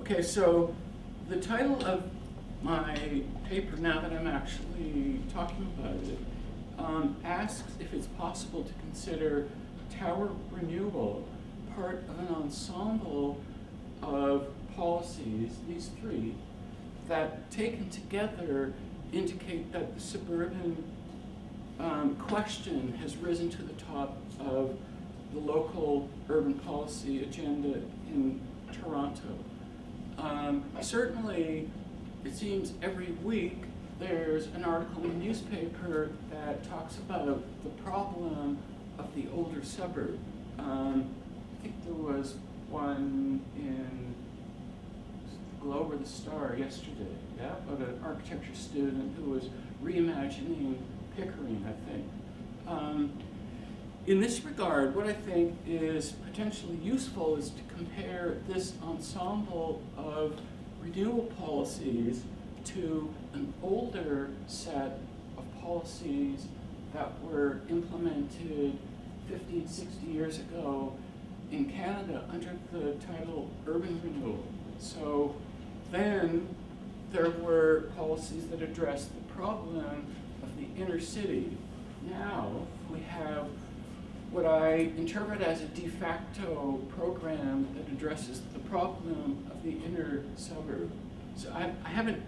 Okay, so the title of my paper, now that I'm actually talking about it, asks if it's possible to consider tower renewal part of an ensemble of policies, these three, that taken together indicate that the suburban question has risen to the top of the local urban policy agenda in Toronto. Certainly, it seems every week there's an article in the newspaper that talks about the problem of the older suburb. I think there was one in the Globe or the Star yesterday, yeah, of an architecture student who was reimagining Pickering, I think. In this regard, what I think is potentially useful is to compare this ensemble of renewal policies to an older set of policies that were implemented 50, 60 years ago in Canada under the title Urban Renewal. So then there were policies that addressed the problem of the inner city. Now we have what I interpret as a de facto program that addresses the problem of the inner suburb. So I haven't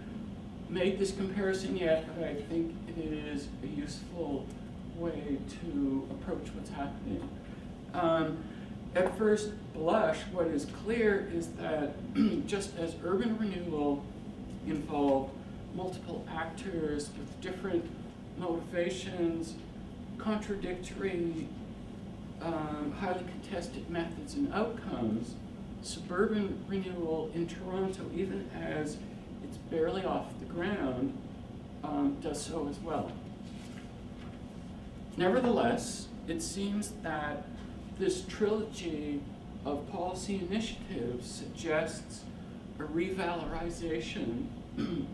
made this comparison yet, but I think it is a useful way to approach what's happening. At first blush, what is clear is that just as urban renewal involved multiple actors with different motivations, contradictory, highly contested methods and outcomes, suburban renewal in Toronto, even as it's barely off the ground, does so as well. Nevertheless, it seems that this trilogy of policy initiatives suggests a revalorization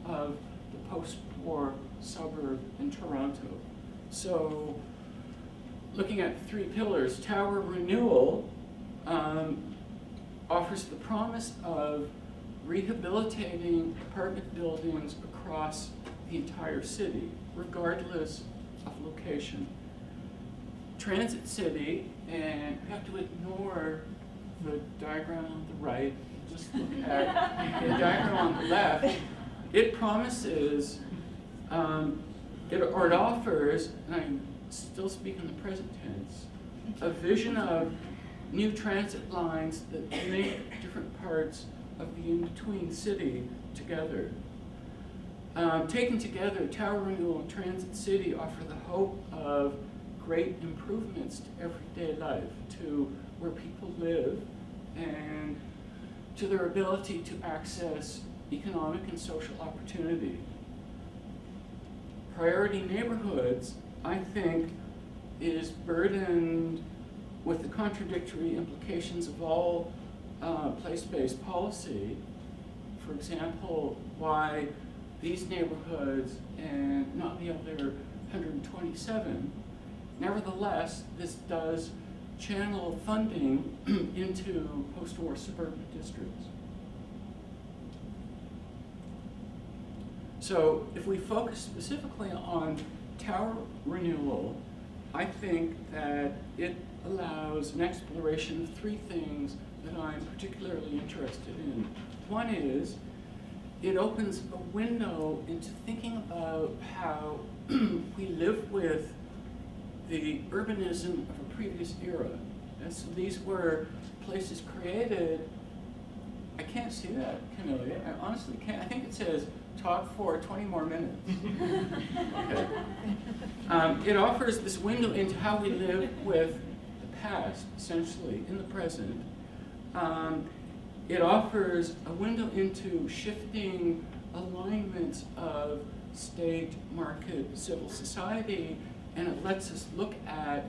of the post-war suburb in Toronto. So, looking at three pillars, tower renewal offers the promise of rehabilitating apartment buildings across the entire city, regardless of location. Transit City, and you have to ignore the diagram on the right, just look at the diagram on the left. It promises, it offers, and I'm still speaking in the present tense, a vision of new transit lines that link different parts of the in-between city together. Taken together, Tower Renewal and Transit City offer the hope of great improvements to everyday life, to where people live, and to their ability to access economic and social opportunity. Priority neighborhoods, I think, is burdened with the contradictory implications of all place-based policy. For example, why these neighborhoods and not the other 127. Nevertheless, this does channel funding into post-war suburban districts. So if we focus specifically on tower renewal, I think that it allows an exploration of three things that I'm particularly interested in. One is, it opens a window into thinking about how we live with the urbanism of a previous era. And so these were places created. I can't see that, Camille. I honestly can't. I think it says talk for 20 more minutes. Okay. It offers this window into how we live with the past, essentially, in the present. It offers a window into shifting alignments of state, market, civil society, and it lets us look at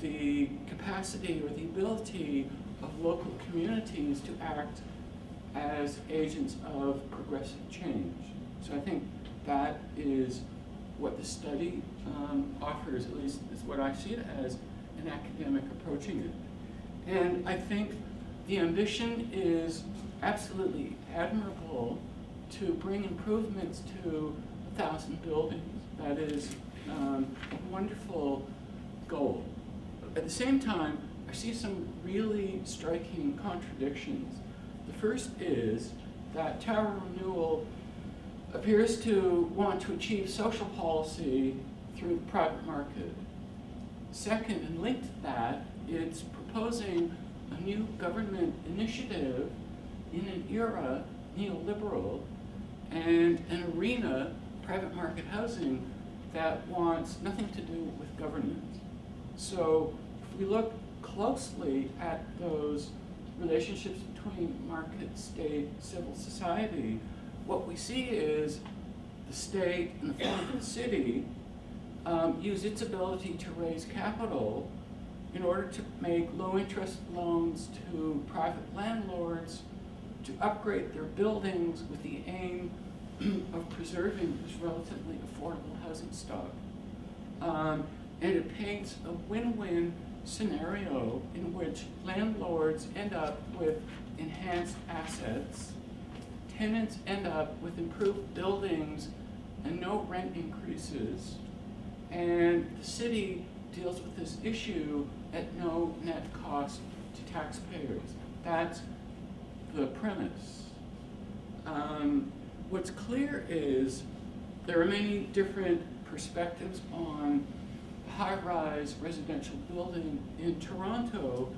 the capacity or the ability of local communities to act as agents of progressive change. So I think that is what the study offers, at least is what I see it as, an academic approaching it. And I think The ambition is absolutely admirable to bring improvements to 1,000 buildings. That is a wonderful goal. At the same time, I see some really striking contradictions. The first is that Tower Renewal appears to want to achieve social policy through the private market. Second, and linked to that, it's proposing a new government initiative in an era, neoliberal, and an arena, private market housing, that wants nothing to do with governance. So if we look closely at those relationships between market, state, civil society, what we see is the state, in the form of the city, use its ability to raise capital in order to make low-interest loans to private landlords to upgrade their buildings with the aim of preserving this relatively affordable housing stock. And it paints a win-win scenario in which landlords end up with enhanced assets, tenants end up with improved buildings and no rent increases, and the city deals with this issue at no net cost to taxpayers. That's the premise. What's clear is there are many different perspectives on high-rise residential building in Toronto,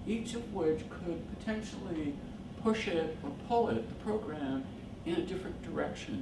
each of which could potentially push it or pull it, the program, in a different direction.